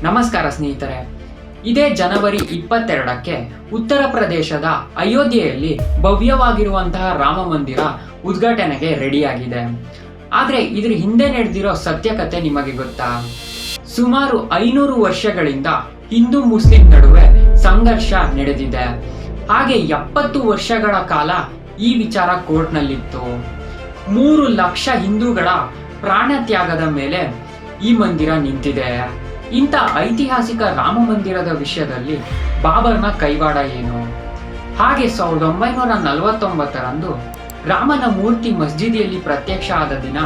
ನಮಸ್ಕಾರ ಸ್ನೇಹಿತರೆ. ಇದೇ ಜನವರಿ 22ಕ್ಕೆ ಉತ್ತರ ಪ್ರದೇಶದ ಅಯೋಧ್ಯೆಯಲ್ಲಿ ಭವ್ಯವಾಗಿರುವಂತಹ ರಾಮ ಮಂದಿರ ಉದ್ಘಾಟನೆಗೆ ರೆಡಿಯಾಗಿದೆ. ಆದ್ರೆ ಇದ್ರ ಹಿಂದೆ ನಡೆದಿರೋ ಸತ್ಯಕತೆ ನಿಮಗೆ ಗೊತ್ತಾ? ಸುಮಾರು 500 ವರ್ಷಗಳಿಂದ ಹಿಂದೂ ಮುಸ್ಲಿಂ ನಡುವೆ ಸಂಘರ್ಷ ನಡೆದಿದೆ. ಹಾಗೆ 70 ವರ್ಷಗಳ ಕಾಲ ಈ ವಿಚಾರ ಕೋರ್ಟ್ನಲ್ಲಿತ್ತು. 3 ಲಕ್ಷ ಹಿಂದೂಗಳ ಪ್ರಾಣ ತ್ಯಾಗದ ಮೇಲೆ ಈ ಮಂದಿರ ನಿಂತಿದೆ. ಇಂಥ ಐತಿಹಾಸಿಕ ರಾಮ ಮಂದಿರದ ವಿಷಯದಲ್ಲಿ ಬಾಬರ್ನ ಕೈವಾಡ ಏನು? ಹಾಗೆ 1949ರಂದು ರಾಮನ ಮೂರ್ತಿ ಮಸ್ಜಿದಿಯಲ್ಲಿ ಪ್ರತ್ಯಕ್ಷ ಆದ ದಿನ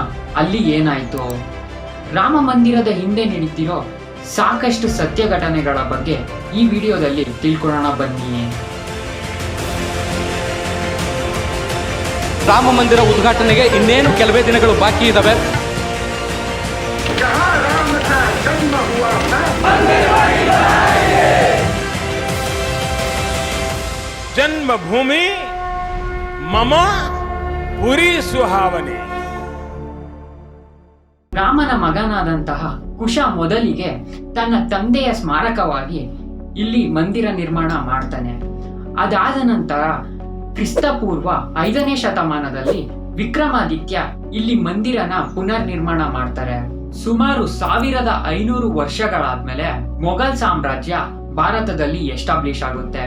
ಅಲ್ಲಿ ಏನಾಯ್ತು? ರಾಮ ಮಂದಿರದ ಹಿಂದೆ ನಡೀತಿರೋ ಸಾಕಷ್ಟು ಸತ್ಯ ಘಟನೆಗಳ ಬಗ್ಗೆ ಈ ವಿಡಿಯೋದಲ್ಲಿ ತಿಳ್ಕೊಳ್ಳೋಣ ಬನ್ನಿ. ರಾಮ ಮಂದಿರ ಉದ್ಘಾಟನೆಗೆ ಇನ್ನೇನು ಕೆಲವೇ ದಿನಗಳು ಬಾಕಿ ಇದ್ದಾವೆ. ಜನ್ಮಭೂಮಿ ಮಮ ಪುರಿ ಸುಹಾವನೆ. ರಾಮನ ಮಗನಾದಂತಹ ಕುಶ ಮೊದಲಿಗೆ ತನ್ನ ತಂದೆಯ ಸ್ಮಾರಕವಾಗಿ ಇಲ್ಲಿ ಮಂದಿರ ನಿರ್ಮಾಣ ಮಾಡ್ತಾನೆ. ಅದಾದ ನಂತರ ಕ್ರಿಸ್ತಪೂರ್ವ 5ನೇ ಶತಮಾನದಲ್ಲಿ ವಿಕ್ರಮಾದಿತ್ಯ ಇಲ್ಲಿ ಮಂದಿರನ ಪುನರ್ ನಿರ್ಮಾಣ ಮಾಡ್ತಾರೆ. ಸುಮಾರು 1500 ವರ್ಷಗಳಾದ್ಮೇಲೆ ಮೊಘಲ್ ಸಾಮ್ರಾಜ್ಯ ಭಾರತದಲ್ಲಿ ಎಸ್ಟಾಬ್ಲಿಷ್ ಆಗುತ್ತೆ.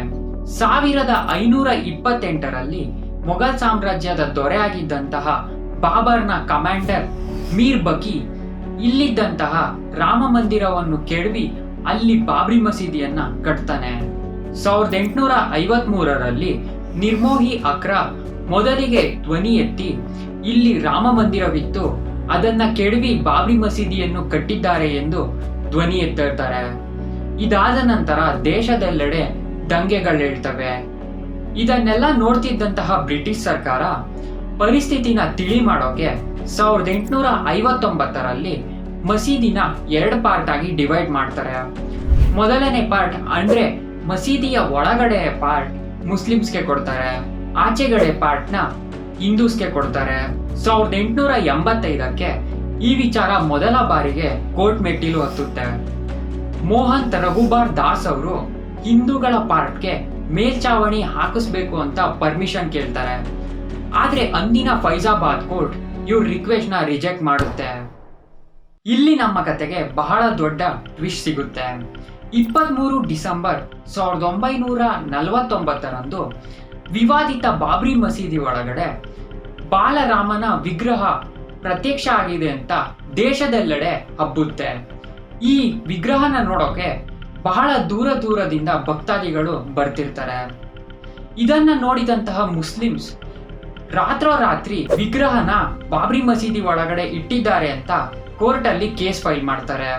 1528ರಲ್ಲಿ ಮೊಘಲ್ ಸಾಮ್ರಾಜ್ಯದ ದೊರೆಯಾಗಿದ್ದಂತಹ ಬಾಬರ್ನ ಕಮಾಂಡರ್ ಮೀರ್ ಬಕಿ ಇಲ್ಲಿದ್ದಂತಹ ರಾಮ ಮಂದಿರವನ್ನು ಕೆಡವಿ ಅಲ್ಲಿ ಬಾಬ್ರಿ ಮಸೀದಿಯನ್ನ ಕಟ್ತಾನೆ. 1853ರಲ್ಲಿ ನಿರ್ಮೋಹಿ ಅಕ್ರಾ ಮೊದಲಿಗೆ ಧ್ವನಿ ಎತ್ತಿ ಇಲ್ಲಿ ರಾಮ ಮಂದಿರವಿತ್ತು, ಅದನ್ನ ಕೆಡವಿ ಬಾಬ್ರಿ ಮಸೀದಿಯನ್ನು ಕಟ್ಟಿದ್ದಾರೆ ಎಂದು ಧ್ವನಿ ಎತ್ತಿರ್ತಾರೆ. ಇದಾದ ನಂತರ ದೇಶದೆಲ್ಲೆಡೆ ದಂಗೆಗಳೇಳ್ತವೆ. ಇದನ್ನೆಲ್ಲ ನೋಡ್ತಿದ್ದಂತಹ ಬ್ರಿಟಿಷ್ ಸರ್ಕಾರ ಪರಿಸ್ಥಿತಿನ ತಿಳಿ ಮಾಡೋಕೆ 1859ರಲ್ಲಿ ಮಸೀದಿನ 2 ಪಾರ್ಟ್ ಆಗಿ ಡಿವೈಡ್ ಮಾಡ್ತಾರೆ. ಮೊದಲನೇ ಪಾರ್ಟ್ ಅಂದ್ರೆ ಮಸೀದಿಯ ಒಳಗಡೆ ಪಾರ್ಟ್ ಮುಸ್ಲಿಮ್ಸ್ಗೆ ಕೊಡ್ತಾರೆ, ಆಚೆಗಡೆ ಪಾರ್ಟ್ನ ಹಿಂದೂಸ್ಗೆ ಕೊಡ್ತಾರೆ. 1885ಕ್ಕೆ ಈ ವಿಚಾರ ಮೊದಲ ಬಾರಿಗೆ ಕೋರ್ಟ್ ಮೆಟ್ಟಿಲು ಹತ್ತುತ್ತೆ. ಮೋಹನ್ ರಘುಬಾರ್ ದಾಸ್ ಅವರು ಹಿಂದೂಗಳ ಪಾರ್ಟ್ಗೆ ಮೇಲ್ಚಾವಣಿ ಹಾಕಿಸ್ಬೇಕು ಅಂತ ಪರ್ಮಿಷನ್ ಕೇಳ್ತಾರೆ. ಆದ್ರೆ ಅಂದಿನ ಫೈಜಾಬಾದ್ ಕೋರ್ಟ್ ಇವ್ರ ರಿಕ್ವೆಸ್ಟ್ ನ ರಿಜೆಕ್ಟ್ ಮಾಡುತ್ತೆ. ಇಲ್ಲಿ ನಮ್ಮ ಕತೆಗೆ ಬಹಳ ದೊಡ್ಡ ಟ್ವಿಸ್ಟ್ ಸಿಗುತ್ತೆ. 23 ಡಿಸೆಂಬರ್ 1949ರಂದು ವಿವಾದಿತ ಬಾಬ್ರಿ ಮಸೀದಿ ಒಳಗಡೆ ಬಾಲರಾಮನ ವಿಗ್ರಹ ಪ್ರತ್ಯಕ್ಷ ಆಗಿದೆ ಅಂತ ದೇಶದೆಲ್ಲೆಡೆ ಹಬ್ಬುತ್ತೆ. ಈ ವಿಗ್ರಹನ ನೋಡೋಕೆ ಬಹಳ ದೂರದಿಂದ ಭಕ್ತಾದಿಗಳು ಬರ್ತಿರ್ತಾರೆ. ಇದನ್ನ ನೋಡಿದಂತಹ ಮುಸ್ಲಿಮ್ಸ್ ರಾತ್ರೋರಾತ್ರಿ ವಿಗ್ರಹನ ಬಾಬ್ರಿ ಮಸೀದಿ ಒಳಗಡೆ ಇಟ್ಟಿದ್ದಾರೆ ಅಂತ ಕೋರ್ಟ್ ಅಲ್ಲಿ ಕೇಸ್ ಫೈಲ್ ಮಾಡ್ತಾರೆ.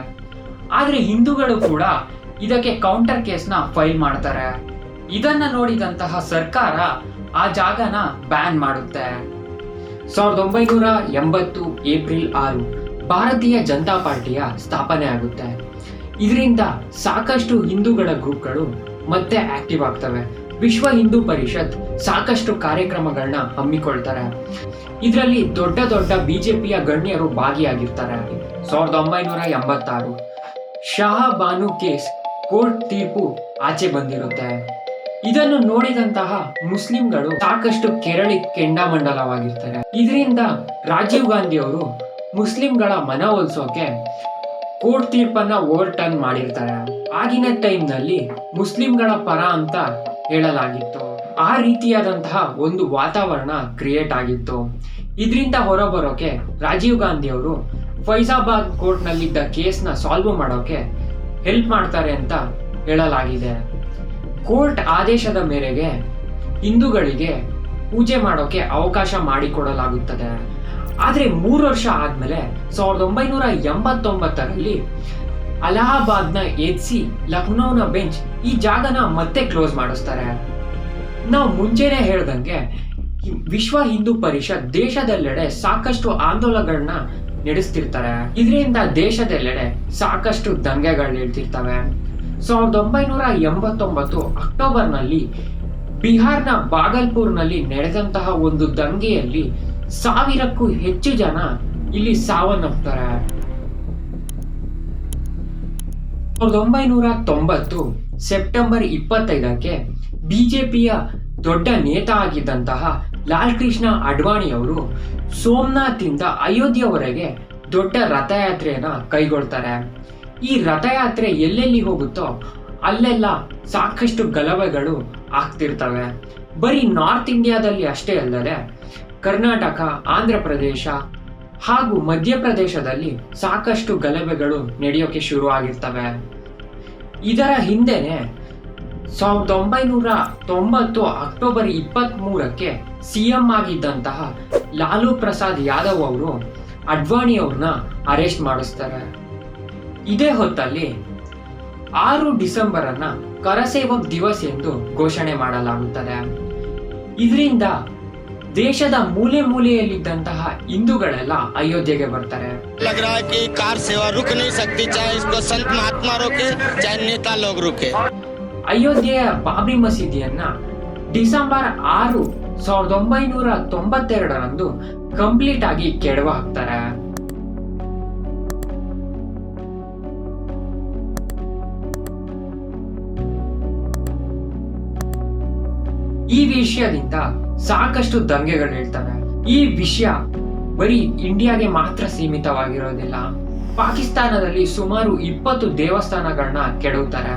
ಆದ್ರೆ ಹಿಂದೂಗಳು ಕೂಡ ಇದಕ್ಕೆ ಕೌಂಟರ್ ಕೇಸ್ನ ಫೈಲ್ ಮಾಡ್ತಾರೆ. ಇದನ್ನ ನೋಡಿದಂತಹ ಸರ್ಕಾರ ಆ ಜಾಗನ ಬ್ಯಾನ್ ಮಾಡುತ್ತೆ. 1980 ಏಪ್ರಿಲ್ 6 ಭಾರತೀಯ ಜನತಾ ಪಾರ್ಟಿಯ ಸ್ಥಾಪನೆ ಆಗುತ್ತೆ. ಇದರಿಂದ ಸಾಕಷ್ಟು ಹಿಂದೂಗಳ ಗ್ರೂಪ್ಗಳು ಮತ್ತೆ ಆಕ್ಟಿವ್ ಆಗ್ತವೆ. ವಿಶ್ವ ಹಿಂದೂ ಪರಿಷತ್ ಸಾಕಷ್ಟು ಕಾರ್ಯಕ್ರಮಗಳನ್ನ ಹಮ್ಮಿಕೊಳ್ತಾರೆ. ಇದರಲ್ಲಿ ದೊಡ್ಡ ಬಿಜೆಪಿಯ ಗಣ್ಯರು ಭಾಗಿಯಾಗಿರ್ತಾರೆ. 1986 ಶಾಹ ಬಾನು ಕೇಸ್ ಕೋರ್ಟ್ ತೀರ್ಪು ಆಚೆ ಬಂದಿರುತ್ತೆ. ಇದನ್ನು ನೋಡಿದಂತಹ ಮುಸ್ಲಿಂಗಳು ಸಾಕಷ್ಟು ಕೆಂಡಾಮಂಡಲವಾಗಿರ್ತಾರೆ. ಇದರಿಂದ ರಾಜೀವ್ ಗಾಂಧಿ ಅವರು ಮುಸ್ಲಿಂಗಳ ಮನವೊಲಿಸೋಕೆ ಕೋರ್ಟ್ ತೀರ್ಪನ್ನ ಓವರ್ ಟರ್ನ್ ಮಾಡಿರ್ತಾರೆ. ಆಗಿನ ಟೈಮ್ನಲ್ಲಿ ಮುಸ್ಲಿಂಗಳ ಪರ ಅಂತ ಹೇಳಲಾಗಿತ್ತು. ಆ ರೀತಿಯಾದಂತಹ ಒಂದು ವಾತಾವರಣ ಕ್ರಿಯೇಟ್ ಆಗಿತ್ತು. ಇದರಿಂದ ಹೊರಬರೋಕೆ ರಾಜೀವ್ ಗಾಂಧಿ ಅವರು ಫೈಜಾಬಾದ್ ಕೋರ್ಟ್ ನಲ್ಲಿದ್ದ ಕೇಸ್ನ ಸಾಲ್ವ್ ಮಾಡೋಕೆ ಹೆಲ್ಪ್ ಮಾಡ್ತಾರೆ ಅಂತ ಹೇಳಲಾಗಿದೆ. ಕೋರ್ಟ್ ಆದೇಶದ ಮೇರೆಗೆ ಹಿಂದೂಗಳಿಗೆ ಪೂಜೆ ಮಾಡೋಕೆ ಅವಕಾಶ ಮಾಡಿಕೊಡಲಾಗುತ್ತದೆ. ಆದ್ರೆ 3 ವರ್ಷ ಆದ್ಮೇಲೆ 1989ರಲ್ಲಿ ಅಲಹಾಬಾದ್ನ ಎದ್ಸಿ ಲಕ್ನೋನ ಬೆಂಚ್ ಈ ಜಾಗನ ಮತ್ತೆ ಕ್ಲೋಸ್ ಮಾಡಿಸ್ತಾರೆ. ನಾವು ಮುಂಚೆನೆ ಹೇಳ್ದಂಗೆ ವಿಶ್ವ ಹಿಂದೂ ಪರಿಷತ್ ದೇಶದೆಲ್ಲೆಡೆ ಸಾಕಷ್ಟು ಆಂದೋಲನಗಳನ್ನ ನಡೆಸ್ತಿರ್ತಾರೆ. ಇದರಿಂದ ದೇಶದೆಲ್ಲೆಡೆ ಸಾಕಷ್ಟು ದಂಗೆಗಳು ನಡೀತಿರ್ತವೆ. 1989 ಅಕ್ಟೋಬರ್ನಲ್ಲಿ ಬಿಹಾರ್ನ ಬಾಗಲ್ಪುರ್ನಲ್ಲಿ ನಡೆದಂತಹ ಒಂದು ದಂಗೆಯಲ್ಲಿ 1000ಕ್ಕೂ ಹೆಚ್ಚು ಜನ ಇಲ್ಲಿ ಸಾವನ್ನಪ್ತಾರೆ. 1990 ಸೆಪ್ಟೆಂಬರ್ 25ಕ್ಕೆ ಬಿಜೆಪಿಯ ದೊಡ್ಡ ನೇತಾ ಆಗಿದ್ದಂತಹ ಲಾಲ್ ಕೃಷ್ಣ ಅಡ್ವಾಣಿ ಅವರು ಸೋಮನಾಥ್ನಿಂದ ಅಯೋಧ್ಯೆವರೆಗೆ ದೊಡ್ಡ ರಥಯಾತ್ರೆಯನ್ನ ಕೈಗೊಳ್ತಾರೆ. ಈ ರಥಯಾತ್ರೆ ಎಲ್ಲೆಲ್ಲಿ ಹೋಗುತ್ತೋ ಅಲ್ಲೆಲ್ಲ ಸಾಕಷ್ಟು ಗಲಭೆಗಳು ಆಗ್ತಿರ್ತವೆ. ಬರೀ ನಾರ್ತ್ ಇಂಡಿಯಾದಲ್ಲಿ ಅಷ್ಟೇ ಅಲ್ಲದೆ ಕರ್ನಾಟಕ, ಆಂಧ್ರ ಪ್ರದೇಶ ಹಾಗೂ ಮಧ್ಯಪ್ರದೇಶದಲ್ಲಿ ಸಾಕಷ್ಟು ಗಲಭೆಗಳು ನಡೆಯೋಕೆ ಶುರು ಆಗಿರ್ತವೆ. ಇದರ ಹಿಂದೆನೆ 1990 ಅಕ್ಟೋಬರ್ 23ಕ್ಕೆ ಸಿಎಂ ಆಗಿದ್ದಂತಹ ಲಾಲು ಪ್ರಸಾದ್ ಯಾದವ್ ಅವರು ಅಡ್ವಾಣಿ ಅವ್ರನ್ನ ಅರೆಸ್ಟ್ ಮಾಡಿಸ್ತಾರೆ. ಇದೇ ಹೊತ್ತಲ್ಲಿ 6 ಡಿಸೆಂಬರ್ ಅನ್ನ ಕರಸೇವಕ್ ದಿವಸ್ ಎಂದು ಘೋಷಣೆ ಮಾಡಲಾಗುತ್ತದೆ. ಇದರಿಂದ ದೇಶದ ಮೂಲೆ ಮೂಲೆಯಲ್ಲಿದ್ದಂತಹ ಹಿಂದೂಗಳೆಲ್ಲ ಅಯೋಧ್ಯೆಗೆ ಬರ್ತಾರೆ. लग रहा है कि कार सेवा रुक नहीं सकती, चाहे इसको संत महात्मा रोके चाहे नेता लोग रुके. ಅಯೋಧ್ಯೆಯ ಬಾಬ್ರಿ ಮಸೀದಿಯನ್ನ ಡಿಸೆಂಬರ್ 6, 1992ರಂದು ಕಂಪ್ಲೀಟ್ ಆಗಿ ಕೆಡವ ಹಾಕ್ತಾರೆ. ಈ ವಿಷಯದಿಂದ ಸಾಕಷ್ಟು ದಂಗೆಗಳು ಹೇಳ್ತವೆ. ಈ ವಿಷಯ ಬರೀ ಇಂಡಿಯಾಗೆ ಮಾತ್ರ ಸೀಮಿತವಾಗಿರೋದಿಲ್ಲ. ಪಾಕಿಸ್ತಾನದಲ್ಲಿ ಸುಮಾರು 20 ದೇವಸ್ಥಾನಗಳನ್ನ ಕೆಡವುತ್ತಾರೆ.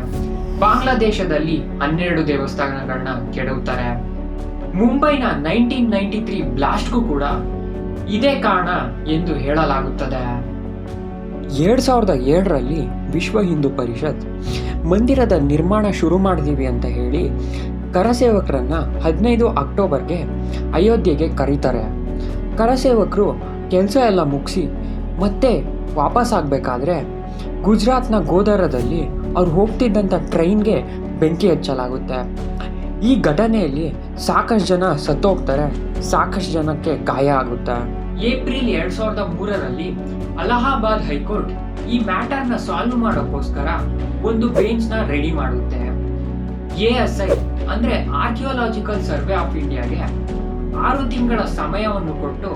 ಬಾಂಗ್ಲಾದೇಶದಲ್ಲಿ 12 ದೇವಸ್ಥಾನಗಳನ್ನ ಕೆಡವುತ್ತಾರೆ. ಮುಂಬೈನ 1993 ಬ್ಲಾಸ್ಟ್ಗೂ ಕೂಡ ಇದೇ ಕಾರಣ ಎಂದು ಹೇಳಲಾಗುತ್ತದೆ. 2007ರಲ್ಲಿ ವಿಶ್ವ ಹಿಂದೂ ಪರಿಷತ್ ಮಂದಿರದ ನಿರ್ಮಾಣ ಶುರು ಮಾಡಿದೀವಿ ಅಂತ ಹೇಳಿ ಕರಸೇವಕರನ್ನ 15 ಅಕ್ಟೋಬರ್ಗೆ ಅಯೋಧ್ಯೆಗೆ ಕರೀತಾರೆ. ಕರಸೇವಕರು ಕೆಲಸ ಎಲ್ಲ ಮುಗಿಸಿ ಮತ್ತೆ ವಾಪಸ್ ಆಗಬೇಕಾದ್ರೆ ಗುಜರಾತ್ನ ಗೋಧರದಲ್ಲಿ ಅವ್ರು ಹೋಗ್ತಿದ್ದಂಥ ಟ್ರೈನ್ಗೆ ಬೆಂಕಿ ಹಚ್ಚಲಾಗುತ್ತೆ. ಈ ಘಟನೆಯಲ್ಲಿ ಸಾಕಷ್ಟು ಜನ ಸತ್ತೋಗ್ತಾರೆ, ಸಾಕಷ್ಟು ಜನಕ್ಕೆ ಗಾಯ ಆಗುತ್ತೆ. ಏಪ್ರಿಲ್ 2003ರಲ್ಲಿ ಅಲಹಾಬಾದ್ ಹೈಕೋರ್ಟ್ ಈ ಮ್ಯಾಟರ್ನ ಸಾಲ್ವ್ ಮಾಡೋಕ್ಕೋಸ್ಕರ ಒಂದು ಬೆಂಚ್ನ ರೆಡಿ ಮಾಡುತ್ತೆ. ASI ಅಂದ್ರೆ ಆರ್ಕಿಯೋಲಾಜಿಕಲ್ ಸರ್ವೆ ಆಫ್ ಇಂಡಿಯಾಗೆ 6 ತಿಂಗಳ ಸಮಯವನ್ನು ಕೊಟ್ಟು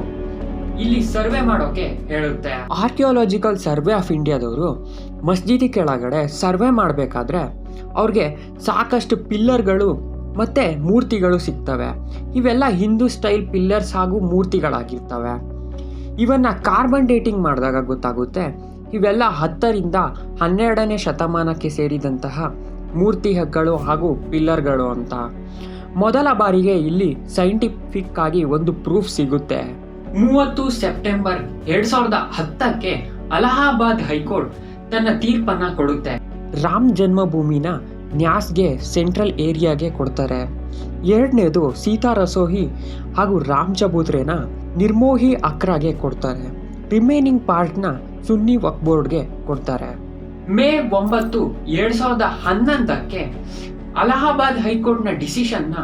ಇಲ್ಲಿ ಸರ್ವೆ ಮಾಡೋಕೆ ಹೇಳುತ್ತೆ. ಆರ್ಕಿಯೋಲಾಜಿಕಲ್ ಸರ್ವೆ ಆಫ್ ಇಂಡಿಯಾದವರು ಮಸ್ಜಿದಿ ಕೆಳಗಡೆ ಸರ್ವೆ ಮಾಡಬೇಕಾದ್ರೆ ಅವ್ರಿಗೆ ಸಾಕಷ್ಟು ಪಿಲ್ಲರ್ಗಳು ಮತ್ತೆ ಮೂರ್ತಿಗಳು ಸಿಗ್ತವೆ. ಇವೆಲ್ಲ ಹಿಂದೂ ಸ್ಟೈಲ್ ಪಿಲ್ಲರ್ಸ್ ಹಾಗೂ ಮೂರ್ತಿಗಳಾಗಿರ್ತವೆ. ಇವನ್ನ ಕಾರ್ಬನ್ ಡೇಟಿಂಗ್ ಮಾಡಿದಾಗ ಗೊತ್ತಾಗುತ್ತೆ ಇವೆಲ್ಲ 10ರಿಂದ 12ನೇ ಶತಮಾನಕ್ಕೆ ಸೇರಿದಂತಹ ಮೂರ್ತಿಗಳು ಹಾಗೂ ಪಿಲ್ಲರ್ಗಳು ಅಂತ. ಮೊದಲ ಬಾರಿಗೆ ಇಲ್ಲಿ ಸೈಂಟಿಫಿಕ್ ಆಗಿ ಒಂದು ಪ್ರೂಫ್ ಸಿಗುತ್ತೆ. 30 ಸೆಪ್ಟೆಂಬರ್ 2010ಕ್ಕೆ ಅಲಹಾಬಾದ್ ಹೈಕೋರ್ಟ್ ತನ್ನ ತೀರ್ಪನ್ನ ಕೊಡುತ್ತೆ. ರಾಮ್ ಜನ್ಮಭೂಮಿನ ನ್ಯಾಸ್ಗೆ ಸೆಂಟ್ರಲ್ ಏರಿಯಾಗೆ ಕೊಡ್ತಾರೆ. ಎರಡನೇದು ಸೀತಾ ರಸೋಹಿ ಹಾಗೂ ರಾಮ್ ಚಬೂತ್ರೆನ ನಿರ್ಮೋಹಿ ಅಕ್ರಾಗೆ ಕೊಡ್ತಾರೆ. ರಿಮೈನಿಂಗ್ ಪಾರ್ಟ್ನ ಸುನ್ನಿ ವಕ್ಫ್ ಬೋರ್ಡ್ಗೆ ಕೊಡ್ತಾರೆ. ಮೇ 9, 2011ಕ್ಕೆ ಅಲಹಾಬಾದ್ ಹೈಕೋರ್ಟ್ನ ಡಿಸಿಷನ್ನ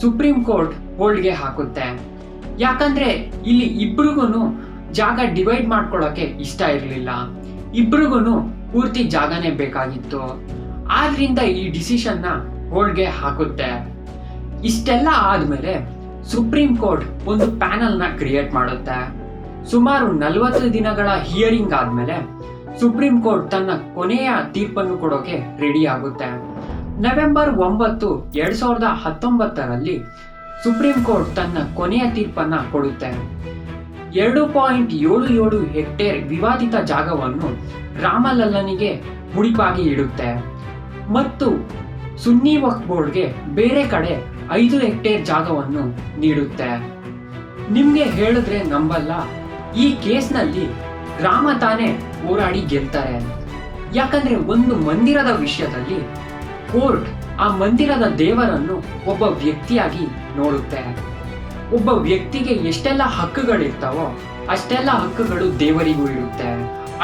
ಸುಪ್ರೀಂ ಕೋರ್ಟ್ ಹೋಲ್ಡ್ಗೆ ಹಾಕುತ್ತೆ. ಯಾಕಂದ್ರೆ ಇಲ್ಲಿ ಇಬ್ರಿಗೂ ಜಾಗ ಡಿವೈಡ್ ಮಾಡ್ಕೊಳ್ಳೋಕೆ ಇಷ್ಟ ಇರಲಿಲ್ಲ. ಇಬ್ರಿಗೂ ಪೂರ್ತಿ ಜಾಗನೇ ಬೇಕಾಗಿತ್ತು. ಆದ್ರಿಂದ ಈ ಡಿಸಿಷನ್ನ ಹೋಲ್ಡ್ಗೆ ಹಾಕುತ್ತೆ. ಇಷ್ಟೆಲ್ಲ ಆದ್ಮೇಲೆ ಸುಪ್ರೀಂ ಕೋರ್ಟ್ ಒಂದು ಪ್ಯಾನಲ್ನ ಕ್ರಿಯೇಟ್ ಮಾಡುತ್ತೆ. ಸುಮಾರು 40 ದಿನಗಳ ಹಿಯರಿಂಗ್ ಆದ್ಮೇಲೆ ಸುಪ್ರೀಂ ಕೋರ್ಟ್ ತನ್ನ ಕೊನೆಯ ತೀರ್ಪನ್ನು ಕೊಡೋಕೆ ರೆಡಿ ಆಗುತ್ತೆ. ನವೆಂಬರ್ 9, 2019ರಲ್ಲಿ ಸುಪ್ರೀಂ ಕೋರ್ಟ್ ತನ್ನ ಕೊನೆಯ ತೀರ್ಪನ್ನ ಕೊಡುತ್ತೆ. 2.77 ಹೆಕ್ಟೇರ್ ವಿವಾದಿತ ಜಾಗವನ್ನು ರಾಮಲಲ್ಲನಿಗೆ ಮುಡಿಪಾಗಿ ಇಡುತ್ತೆ ಮತ್ತು ಸುನ್ನಿ ವಕ್ಫ್ ಬೋರ್ಡ್ಗೆ ಬೇರೆ ಕಡೆ 5 ಹೆಕ್ಟೇರ್ ಜಾಗವನ್ನು ನೀಡುತ್ತೆ. ನಿಮ್ಗೆ ಹೇಳಿದ್ರೆ ನಂಬಲ್ಲ, ಈ ಕೇಸ್ನಲ್ಲಿ ರಾಮ ತಾನೇ ಹೋರಾಡಿ ಗೆಲ್ತಾರೆ. ಯಾಕಂದ್ರೆ ಒಂದು ಮಂದಿರದ ವಿಷಯದಲ್ಲಿ ಕೋರ್ಟ್ ಆ ಮಂದಿರದ ದೇವರನ್ನು ಒಬ್ಬ ವ್ಯಕ್ತಿಯಾಗಿ ನೋಡುತ್ತೆ. ಒಬ್ಬ ವ್ಯಕ್ತಿಗೆ ಎಷ್ಟೆಲ್ಲ ಹಕ್ಕುಗಳಿರ್ತಾವೋ ಅಷ್ಟೆಲ್ಲ ಹಕ್ಕುಗಳು ದೇವರಿಗೂ ಇರುತ್ತೆ.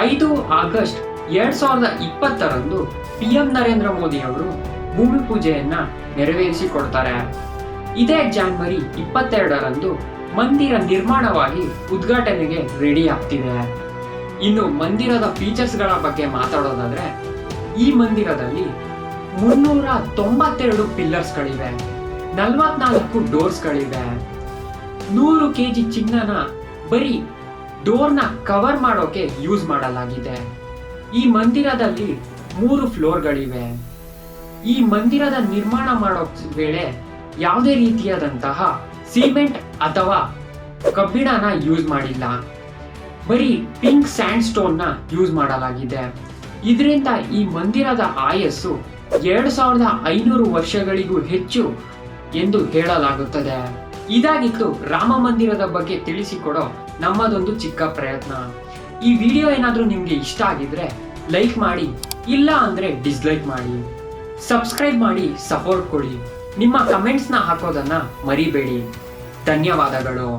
5 ಆಗಸ್ಟ್ 2020ರಂದು PM ನರೇಂದ್ರ ಮೋದಿ ಅವರು ಭೂಮಿ ಪೂಜೆಯನ್ನ ನೆರವೇರಿಸಿಕೊಡ್ತಾರೆ. ಇದೇ ಜನವರಿ 22ರಂದು ಮಂದಿರ ನಿರ್ಮಾಣವಾಗಿ ಉದ್ಘಾಟನೆಗೆ ರೆಡಿ ಆಗ್ತಿದೆ. ಇನ್ನು ಮಂದಿರದ ಫೀಚರ್ಸ್ಗಳ ಬಗ್ಗೆ ಮಾತಾಡೋದಾದ್ರೆ ಈ ಮಂದಿರದಲ್ಲಿ 392 ಪಿಲ್ಲರ್ಸ್ಗಳಿವೆ, 44 ಡೋರ್ಸ್ಗಳಿವೆ. 100 kg ಚಿನ್ನನ ಬರೀ ಡೋರ್ನ ಕವರ್ ಮಾಡೋಕೆ ಯೂಸ್ ಮಾಡಲಾಗಿದೆ. ಈ ಮಂದಿರದಲ್ಲಿ 3 ಫ್ಲೋರ್ಗಳಿವೆ. ಈ ಮಂದಿರದ ನಿರ್ಮಾಣ ಮಾಡೋ ವೇಳೆ ಯಾವುದೇ ರೀತಿಯಾದಂತಹ ಸಿಮೆಂಟ್ ಅಥವಾ ಕಬ್ಬಿಣನ ಯೂಸ್ ಮಾಡಿಲ್ಲ. ಬರೀ ಪಿಂಕ್ ಸ್ಯಾಂಡ್ ಸ್ಟೋನ್ ನ ಯೂಸ್ ಮಾಡಲಾಗಿದೆ. ಇದರಿಂದ ಈ ಮಂದಿರದ ಆಯಸ್ಸು 2500 ವರ್ಷಗಳಿಗೂ ಹೆಚ್ಚು ಎಂದು ಹೇಳಲಾಗುತ್ತದೆ. ಇದಾಗಿತ್ತು ರಾಮ ಮಂದಿರದ ಬಗ್ಗೆ ತಿಳಿಸಿಕೊಡೋ ನಮ್ಮದೊಂದು ಚಿಕ್ಕ ಪ್ರಯತ್ನ. ಈ ವಿಡಿಯೋ ಏನಾದರೂ ನಿಮಗೆ ಇಷ್ಟ ಆಗಿದ್ರೆ ಲೈಕ್ ಮಾಡಿ, ಇಲ್ಲ ಅಂದ್ರೆ ಡಿಸ್ಲೈಕ್ ಮಾಡಿ. ಸಬ್ಸ್ಕ್ರೈಬ್ ಮಾಡಿ ಸಪೋರ್ಟ್ ಕೊಡಿ. ನಿಮ್ಮ ಕಮೆಂಟ್ಸ್ನ ಹಾಕೋದನ್ನ ಮರಿಬೇಡಿ. ಧನ್ಯವಾದಗಳು.